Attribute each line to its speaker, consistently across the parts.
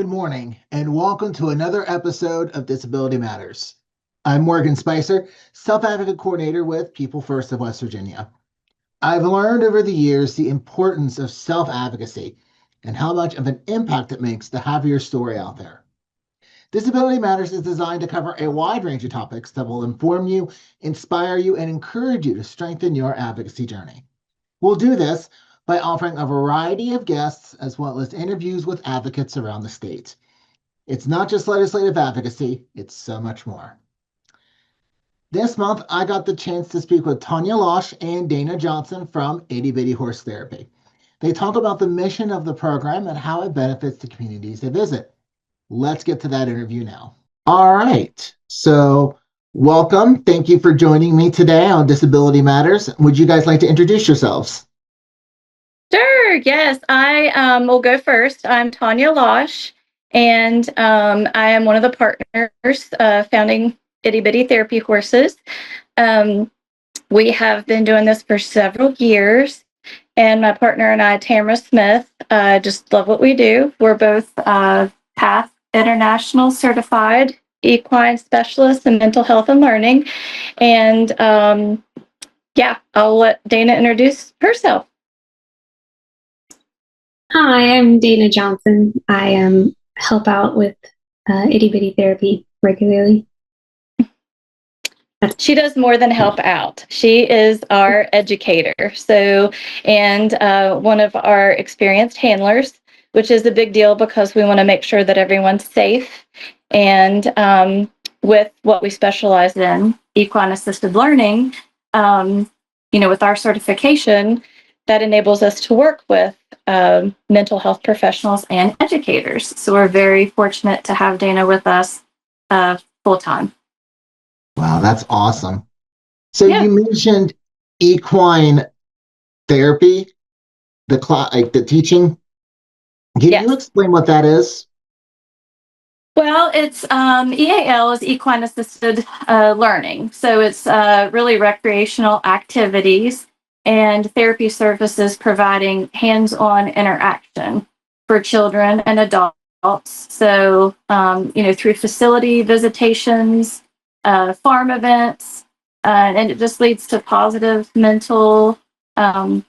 Speaker 1: Good morning, and welcome to another episode of Disability Matters. I'm Morgan Spicer, Self Advocate Coordinator with People First of West Virginia. I've learned over the years the importance of self advocacy and how much of an impact it makes to have your story out there. Disability Matters is designed to cover a wide range of topics that will inform you, inspire you, and encourage you to strengthen your advocacy journey. We'll do this by offering a variety of guests as well as interviews with advocates around the state. It's not just legislative advocacy, it's so much more. This month, I got the chance to speak with Tanya Losh and Dana Johnson from Itty Bitty Horse Therapy. They talk about the mission of the program and how it benefits the communities they visit. Let's get to that interview now. All right, so welcome. Thank you for joining me today on Disability Matters. Would you guys like to introduce yourselves?
Speaker 2: Sure, yes. I will go first. I'm Tanya Losh, and I am one of the partners founding Itty Bitty Therapy Horses. We have been doing this for several years, and my partner and I, Tamara Smith, just love what we do. We're both PATH International certified equine specialists in mental health and learning. And yeah, I'll let Dana introduce herself.
Speaker 3: Hi, I'm Dana Johnson. I help out with Itty Bitty Therapy regularly.
Speaker 2: She does more than help out. She is our educator. So, and one of our experienced handlers, which is a big deal because we want to make sure that everyone's safe. And with what we specialize in, equine assisted learning, with our certification, that enables us to work with mental health professionals and educators. So we're very fortunate to have Dana with us full time.
Speaker 1: Wow, that's awesome. So you mentioned equine therapy, the teaching. Can you explain what that is?
Speaker 2: Well, it's EAL is equine assisted learning. So it's really recreational activities and therapy services providing hands-on interaction for children and adults. So, through facility visitations, farm events, and it just leads to positive mental,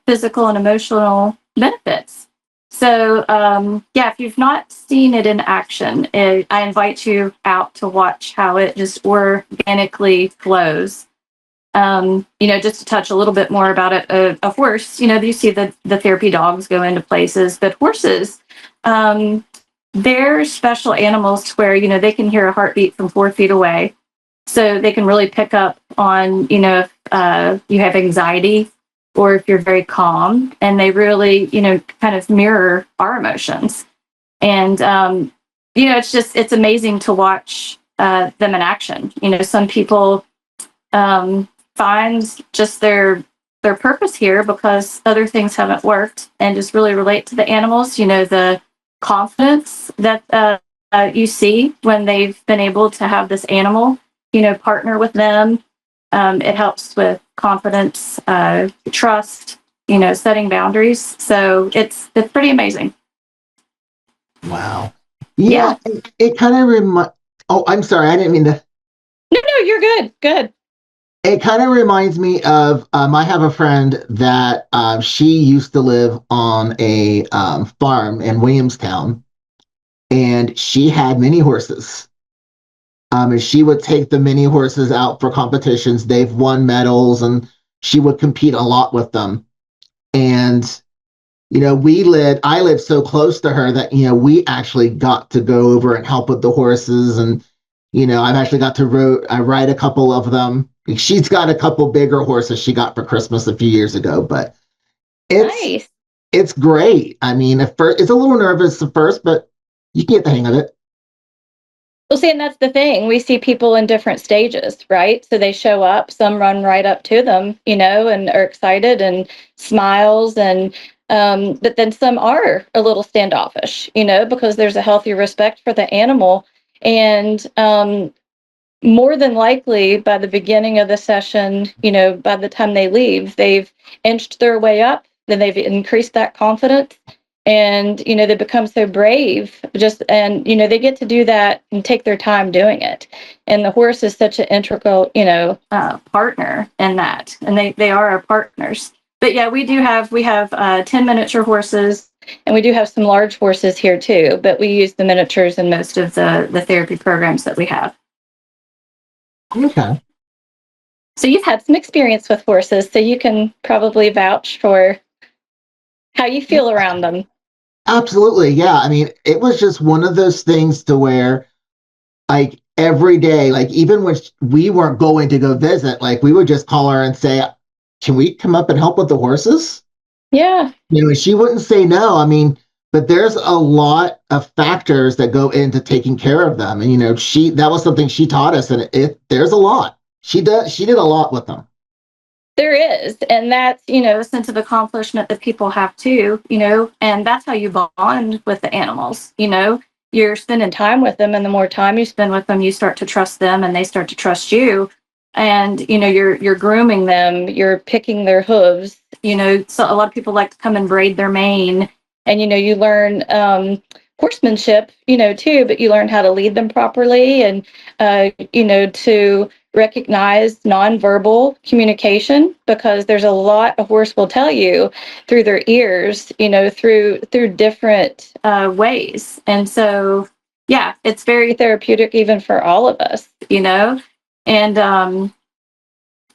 Speaker 2: physical, and emotional benefits. So, if you've not seen it in action, I invite you out to watch how it just organically flows. Just to touch a little bit more about it, a horse, you see the therapy dogs go into places, but horses, they're special animals to where, they can hear a heartbeat from 4 feet away. So they can really pick up on, if you have anxiety or if you're very calm, and they really, kind of mirror our emotions. And, it's amazing to watch them in action. Some people find just their purpose here because other things haven't worked and just really relate to the animals, the confidence that you see when they've been able to have this animal, partner with them. It helps with confidence, trust, setting boundaries. So it's pretty amazing.
Speaker 1: Wow. Yeah. It kind of oh, I'm sorry. I didn't mean to.
Speaker 2: No, you're good. Good.
Speaker 1: It kind of reminds me of, I have a friend that she used to live on a farm in Williamstown, and she had mini horses. And she would take the mini horses out for competitions. They've won medals, and she would compete a lot with them. And, I lived so close to her that, we actually got to go over and help with the horses. And, I've actually got to ride a couple of them. She's got a couple bigger horses she got for Christmas a few years ago, but it's great. I mean, at first, it's a little nervous at first, but you get the hang of it.
Speaker 2: Well, see, and that's the thing. We see people in different stages, right? So they show up, some run right up to them, and are excited and smiles. And but then some are a little standoffish, because there's a healthy respect for the animal. And more than likely, by the beginning of the session, by the time they leave, they've inched their way up, then they've increased that confidence. And, they become so brave and, they get to do that and take their time doing it. And the horse is such an integral, partner in that. And they are our partners. But yeah, we have 10 miniature horses, and we do have some large horses here too, but we use the miniatures in most of the therapy programs that we have.
Speaker 1: Okay.
Speaker 2: So you've had some experience with horses, so you can probably vouch for how you feel around them.
Speaker 1: Absolutely. Yeah. I mean, it was just one of those things to where, like, every day, like, even when we weren't going to go visit, like, we would just call her and say, can we come up and help with the horses?
Speaker 2: Yeah.
Speaker 1: She wouldn't say no. I mean, but there's a lot of factors that go into taking care of them. And, that was something she taught us. And there's a lot. She did a lot with them.
Speaker 2: There is. And that's, a sense of accomplishment that people have too, and that's how you bond with the animals. You're spending time with them, and the more time you spend with them, you start to trust them and they start to trust you. And, you're grooming them, you're picking their hooves, so a lot of people like to come and braid their mane, and, you learn, horsemanship, too, but you learn how to lead them properly and, to recognize nonverbal communication, because there's a lot a horse will tell you through their ears, through different ways. And so, yeah, it's very therapeutic even for all of us, and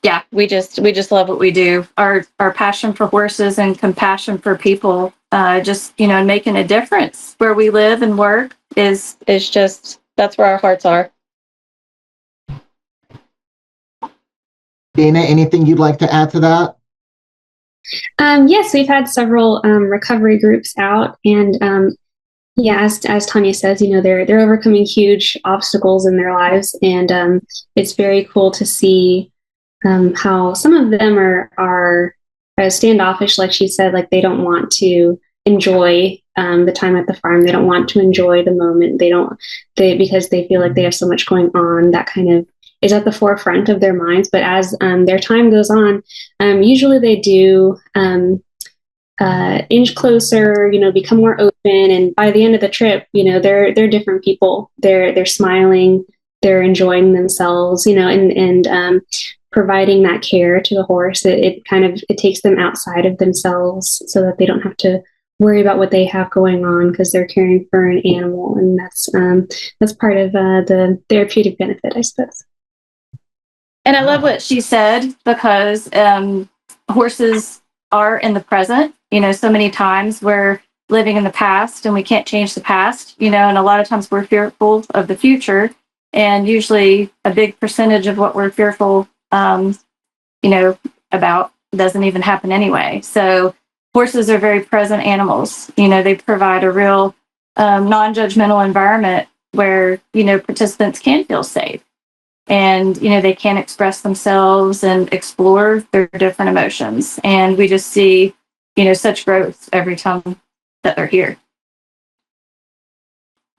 Speaker 2: yeah, we just love what we do. Our passion for horses and compassion for people, just making a difference where we live and work is just, that's where our hearts are.
Speaker 1: Dana, anything you'd like to add to that?
Speaker 3: Yes, we've had several recovery groups out, and yeah, as Tanya says, they're overcoming huge obstacles in their lives, and it's very cool to see how some of them are standoffish, like she said, like they don't want to enjoy the time at the farm. They don't want to enjoy the moment. Because they feel like they have so much going on. That kind of is at the forefront of their minds. But as their time goes on, usually they do inch closer, become more open, and by the end of the trip, they're different people. They're smiling, they're enjoying themselves, and providing that care to the horse. It takes them outside of themselves so that they don't have to worry about what they have going on, because they're caring for an animal, and that's part of the therapeutic benefit, I suppose.
Speaker 2: And I love what she said, because horses are in the present. So many times we're living in the past and we can't change the past, and a lot of times we're fearful of the future. And usually a big percentage of what we're fearful, about doesn't even happen anyway. So horses are very present animals. They provide a real non-judgmental environment where, participants can feel safe. And, they can express themselves and explore their different emotions. And we just see, such growth every time that they're here.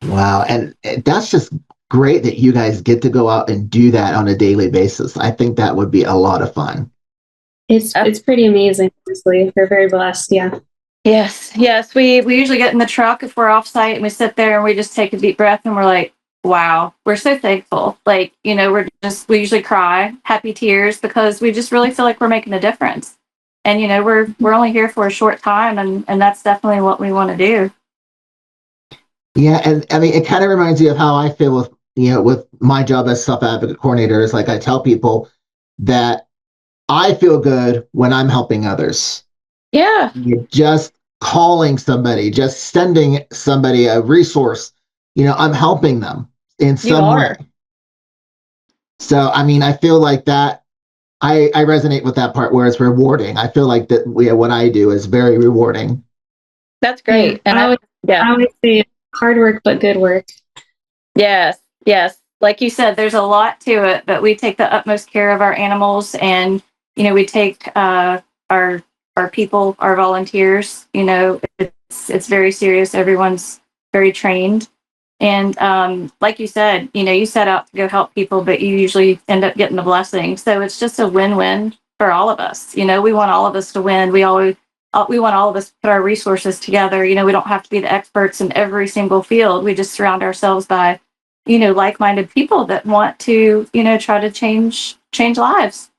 Speaker 1: Wow. And that's just great that you guys get to go out and do that on a daily basis. I think that would be a lot of fun.
Speaker 3: It's pretty amazing, honestly. We're very blessed. Yeah.
Speaker 2: Yes. We usually get in the truck if we're off site, and we sit there and we just take a deep breath, and we're like, wow, we're so thankful. Like, we usually cry happy tears, because we just really feel like we're making a difference. And, we're only here for a short time, and that's definitely what we want to do.
Speaker 1: Yeah. And I mean, it kind of reminds me of how I feel with my job as self-advocate coordinator. Is like, I tell people that I feel good when I'm helping others.
Speaker 2: Yeah.
Speaker 1: You're just calling somebody, just sending somebody a resource, I'm helping them in some way. So, I mean, I feel like that I resonate with that part where it's rewarding. I feel like that what I do is very rewarding.
Speaker 2: That's great.
Speaker 3: Yeah,
Speaker 2: And
Speaker 3: I always say hard work, but good work.
Speaker 2: Yes. Like you said, there's a lot to it, but we take the utmost care of our animals, and, we take our people, our volunteers, it's very serious. Everyone's very trained. And like you said, you set out to go help people, but you usually end up getting the blessing. So it's just a win-win for all of us. We want all of us to win. We we want all of us to put our resources together. We don't have to be the experts in every single field. We just surround ourselves by, like-minded people that want to, try to change lives.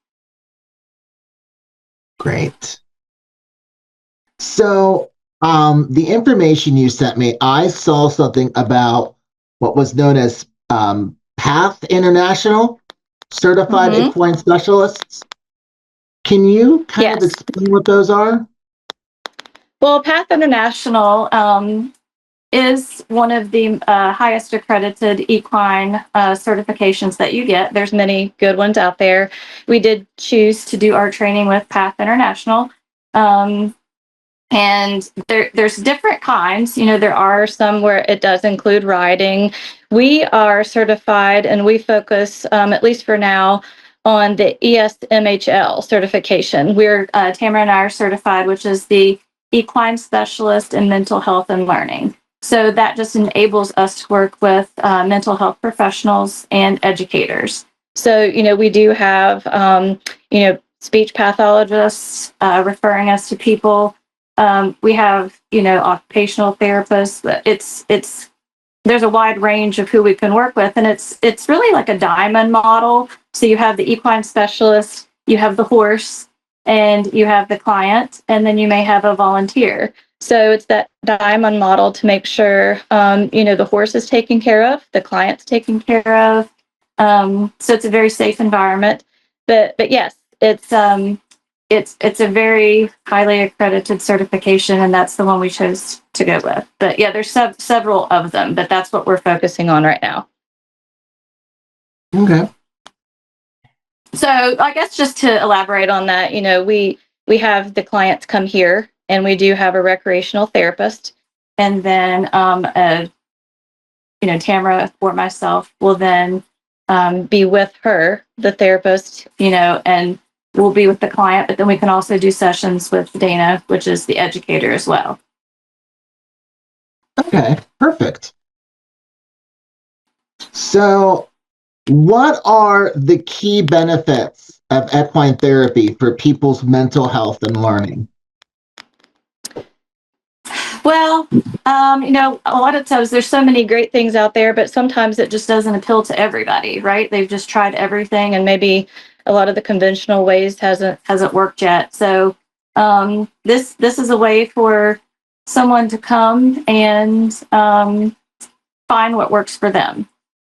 Speaker 1: Great. So, the information you sent me, I saw something about what was known as PATH International, Certified Equine Specialists. Can you kind of explain what those are?
Speaker 2: Well, PATH International is one of the highest accredited equine certifications that you get. There's many good ones out there. We did choose to do our training with PATH International. And there's different kinds. There are some where it does include riding. We are certified, and we focus, at least for now, on the ESMHL certification. Tamara and I are certified, which is the Equine Specialist in Mental Health and Learning. So that just enables us to work with mental health professionals and educators. So, we do have, speech pathologists referring us to people. We have, occupational therapists. There's a wide range of who we can work with, and it's really like a diamond model. So you have the equine specialist, you have the horse, and you have the client, and then you may have a volunteer. So it's that diamond model to make sure, the horse is taken care of, the client's taken care of. So it's a very safe environment. But yes, it's a very highly accredited certification, and that's the one we chose to go with. But yeah, there's several of them, but that's what we're focusing on right now.
Speaker 1: Okay.
Speaker 2: So I guess just to elaborate on that, we have the clients come here, and we do have a recreational therapist, and then Tamara or myself will then be with her, the therapist, and we'll be with the client, but then we can also do sessions with Dana, which is the educator as well.
Speaker 1: Okay, perfect. So, what are the key benefits of equine therapy for people's mental health and learning?
Speaker 2: Well, a lot of times there's so many great things out there, but sometimes it just doesn't appeal to everybody, right? They've just tried everything, and maybe a lot of the conventional ways hasn't worked yet. So this is a way for someone to come and find what works for them.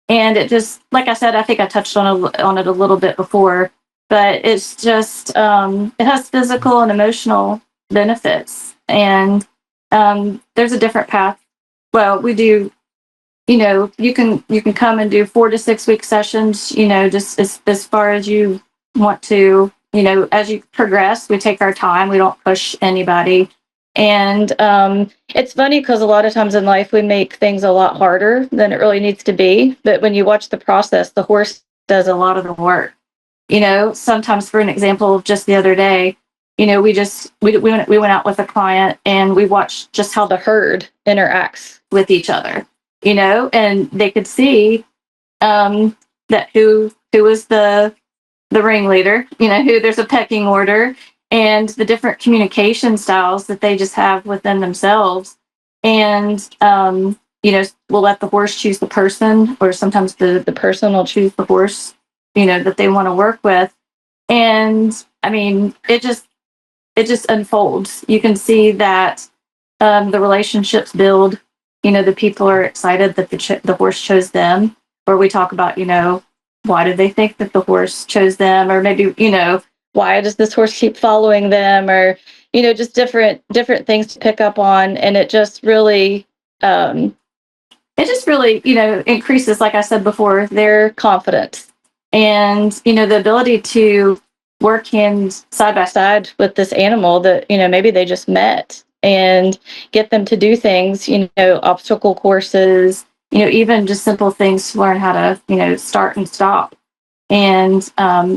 Speaker 2: And it just, like I said, I think I touched on it a little bit before, but it's just it has physical and emotional benefits, and there's a different path. Well, we do, you can come and do 4 to 6 week sessions, just as far as you want to, as you progress. We take our time. We don't push anybody. And it's funny because a lot of times in life we make things a lot harder than it really needs to be. But when you watch the process, the horse does a lot of the work. Sometimes, for an example, just the other day, we went out with a client, and we watched just how the herd interacts with each other, and they could see that who was the ringleader, who there's a pecking order, and the different communication styles that they just have within themselves. And we'll let the horse choose the person, or sometimes the person will choose the horse, that they want to work with. And I mean, it just unfolds. You can see that the relationships build. The people are excited that the horse chose them. Or we talk about, why did they think that the horse chose them? Or maybe, why does this horse keep following them? Or, just different things to pick up on. And it just really, increases, like I said before, their confidence. And, the ability to work side by side with this animal that, maybe they just met, and get them to do things, obstacle courses, even just simple things to learn how to, start and stop and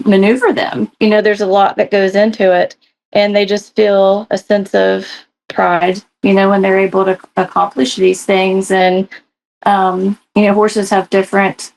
Speaker 2: maneuver them. There's a lot that goes into it, and they just feel a sense of pride, when they're able to accomplish these things. And, horses have different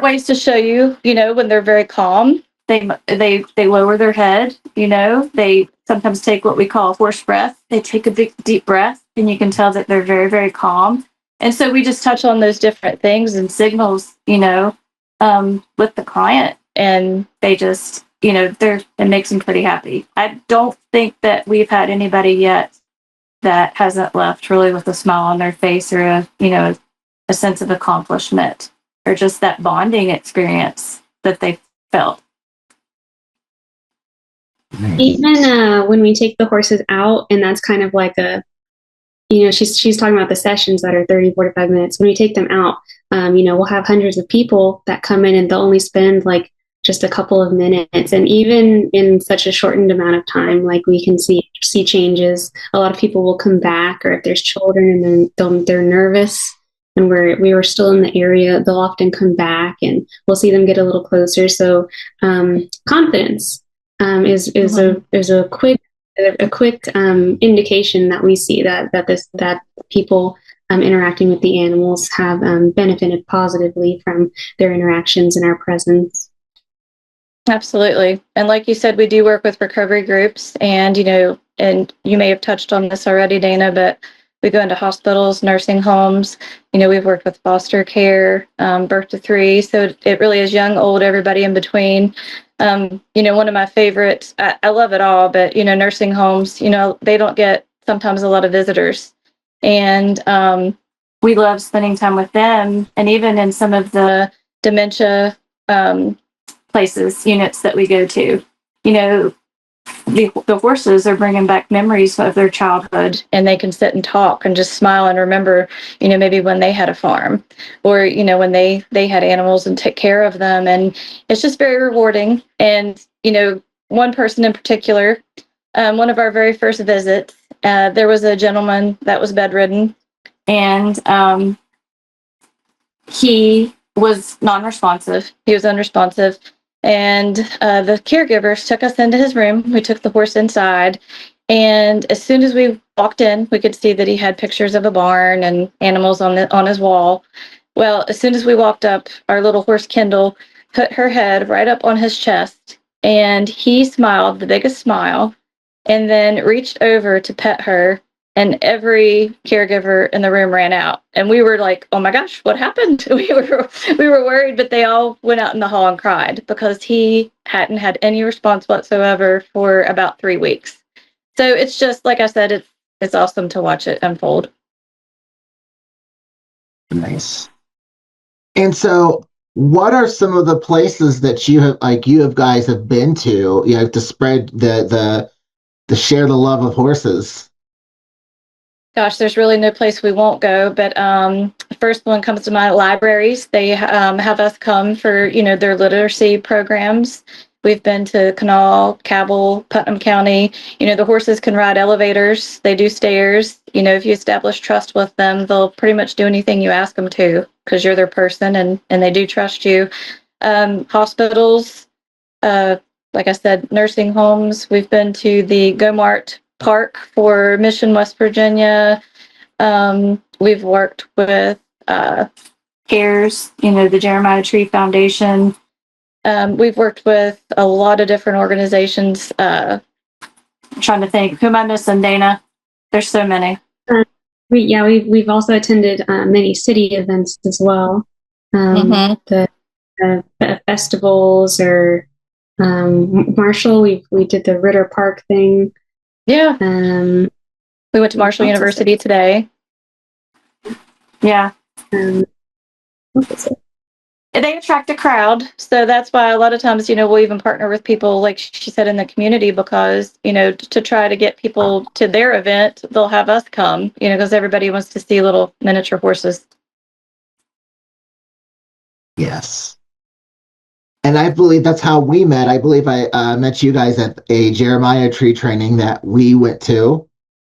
Speaker 2: ways to show you, when they're very calm, they lower their head, they sometimes take what we call a horse breath. They take a big deep breath, and you can tell that they're very, very calm. And so we just touch on those different things and signals, with the client, and they just, it makes them pretty happy. I don't think that we've had anybody yet that hasn't left really with a smile on their face, or a sense of accomplishment, or just that bonding experience that they felt.
Speaker 3: Even when we take the horses out, and that's kind of like she's talking about the sessions that are 30, 45 minutes. When we take them out, we'll have hundreds of people that come in, and they'll only spend like just a couple of minutes. And even in such a shortened amount of time, like we can see changes. A lot of people will come back, or if there's children and they're nervous and we were still in the area, they'll often come back, and we'll see them get a little closer. So confidence is a quick indication that we see that people interacting with the animals have benefited positively from their interactions in our presence.
Speaker 2: Absolutely. And like you said, we do work with recovery groups, and and you may have touched on this already, Dana, but we go into hospitals, nursing homes. We've worked with foster care, birth to 3. So it really is young, old, everybody in between. One of my favorites, I love it all, but, nursing homes, they don't get sometimes a lot of visitors. And we love spending time with them. And even in some of the dementia units that we go to, the horses are bringing back memories of their childhood, and they can sit and talk and just smile and remember, maybe when they had a farm, or, when they had animals and took care of them. And it's just very rewarding. And, one person in particular, one of our very first visits, there was a gentleman that was bedridden, and he was non-responsive. He was unresponsive. And the caregivers took us into his room. We took the horse inside. And as soon as we walked in, we could see that he had pictures of a barn and animals on his wall. Well, as soon as we walked up, our little horse Kendall put her head right up on his chest, and he smiled the biggest smile, and then reached over to pet her. And every caregiver in the room ran out, and we were like, "Oh my gosh, what happened?" We were worried, but they all went out in the hall and cried because he hadn't had any response whatsoever for about 3 weeks. So it's just, like I said, it's awesome to watch it unfold.
Speaker 1: Nice. And so, what are some of the places that you guys have been to, to spread the share the love of horses?
Speaker 2: Gosh, there's really no place we won't go. But the first one comes to mind: libraries. They have us come for their literacy programs. We've been to Kanawha, Cabell, Putnam County. The horses can ride elevators. They do stairs. If you establish trust with them, they'll pretty much do anything you ask them to, because you're their person, and they do trust you. Hospitals, like I said, nursing homes. We've been to the Go-Mart Park for Mission, West Virginia. We've worked with CARES, the Jeremiah Tree Foundation. We've worked with a lot of different organizations. I'm trying to think, who am I missing, Dana? There's so many.
Speaker 3: We've also attended many city events as well. The festivals, or Marshall. We did the Ritter Park thing.
Speaker 2: Yeah. We went to Marshall University today. Yeah.
Speaker 3: What was it?
Speaker 2: They attract a crowd. So that's why a lot of times, we'll even partner with people, like she said, in the community, because, to try to get people to their event, they'll have us come, because everybody wants to see little miniature horses.
Speaker 1: Yes. And I believe that's how we met. I believe I met you guys at a Jeremiah Tree training that we went to.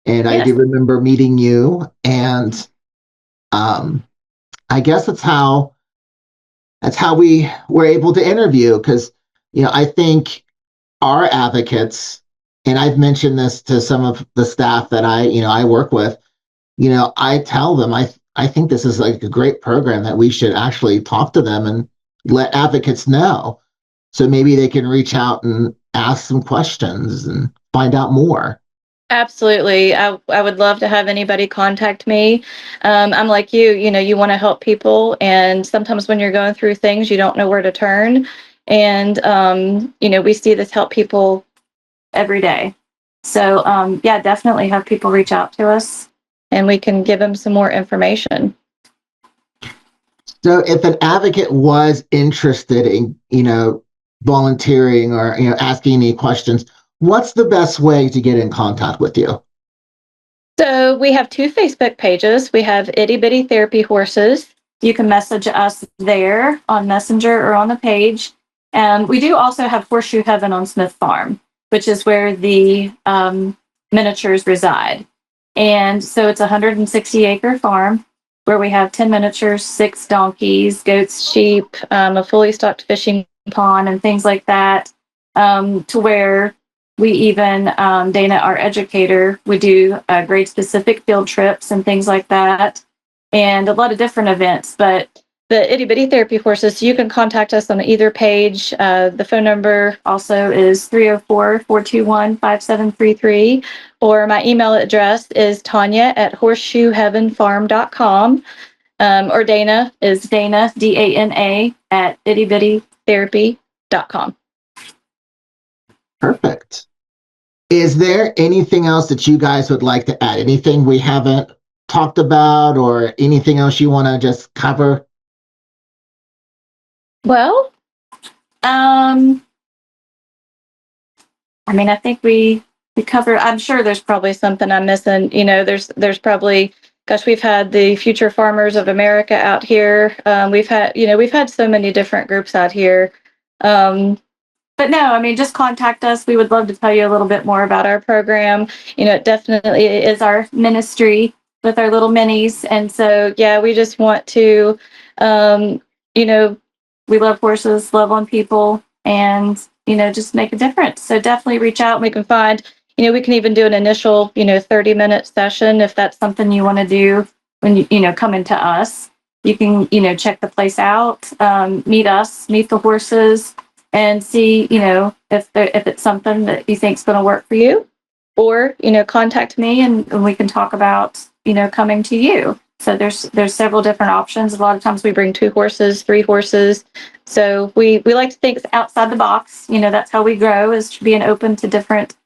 Speaker 1: And yes. I do remember meeting you. And I guess that's how we were able to interview, because, I think our advocates, and I've mentioned this to some of the staff that I work with, I tell them, I think this is like a great program that we should actually talk to them and let advocates know. So maybe they can reach out and ask some questions and find out more.
Speaker 2: Absolutely. I would love to have anybody contact me. I'm like you know, you want to help people. And sometimes when you're going through things, you don't know where to turn. And, you know, we see this help people every day. So, yeah, definitely have people reach out to us and we can give them some more information.
Speaker 1: So if an advocate was interested in, volunteering or, asking any questions, what's the best way to get in contact with you?
Speaker 2: So we have two Facebook pages. We have Itty Bitty Therapy Horses. You can message us there on Messenger or on the page. And we do also have Horseshoe Heaven on Smith Farm, which is where the miniatures reside. And so it's a 160-acre farm where we have 10 miniatures, 6 donkeys, goats, sheep, a fully stocked fishing pond, and things like that, to where we even, Dana, our educator, would do grade specific field trips and things like that, and a lot of different events. But the Itty Bitty Therapy Horses, you can contact us on either page. The phone number also is 304-421-5733, or my email address is Tanya@horseshoeheavenfarm.com, or Dana is Dana, DANA, at ittybittytherapy.com.
Speaker 1: Perfect. Is there anything else that you guys would like to add? Anything we haven't talked about or anything else you want to just cover?
Speaker 2: Well, I mean, I think we covered. I'm sure there's probably something I'm missing. You know, there's probably, gosh, we've had the Future Farmers of America out here. We've had so many different groups out here. But no, I mean, just contact us. We would love to tell you a little bit more about our program. You know, it definitely is our ministry with our little minis. And so, yeah, we just want to, you know, we love horses, love on people, and, you know, just make a difference. So definitely reach out. We can find, you know, we can even do an initial, 30-minute session if that's something you want to do when you come into us. You can, check the place out, meet us, meet the horses, and see, if it's something that you think is going to work for you, or, contact me and we can talk about, coming to you. So there's several different options. A lot of times we bring 2 horses, 3 horses. So we like to think outside the box. That's how we grow, is being open to different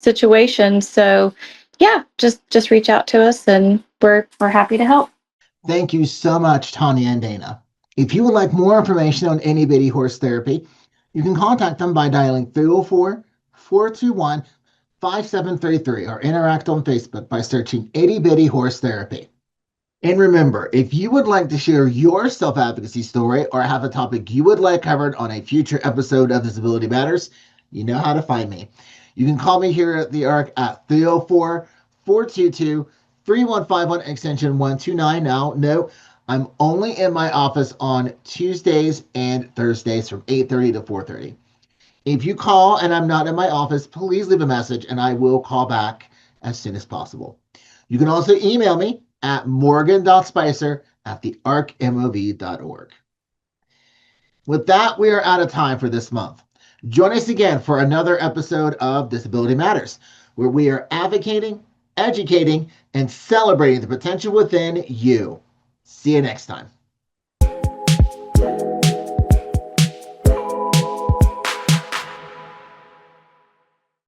Speaker 2: situations. So yeah, just reach out to us and we're happy to help.
Speaker 1: Thank you so much, Tanya and Dana. If you would like more information on Itty Bitty Horse Therapy, you can contact them by dialing 304-421-5733 or interact on Facebook by searching Itty Bitty Horse Therapy. And remember, if you would like to share your self-advocacy story or have a topic you would like covered on a future episode of Disability Matters, you know how to find me. You can call me here at the ARC at 304-422-3151 extension 129. Now, no, I'm only in my office on Tuesdays and Thursdays from 8:30 to 4:30. If you call and I'm not in my office, please leave a message and I will call back as soon as possible. You can also email me at morgan.spicer@thearcmov.org. With that, we are out of time for this month. Join us again for another episode of Disability Matters, where we are advocating, educating, and celebrating the potential within you. See you next time.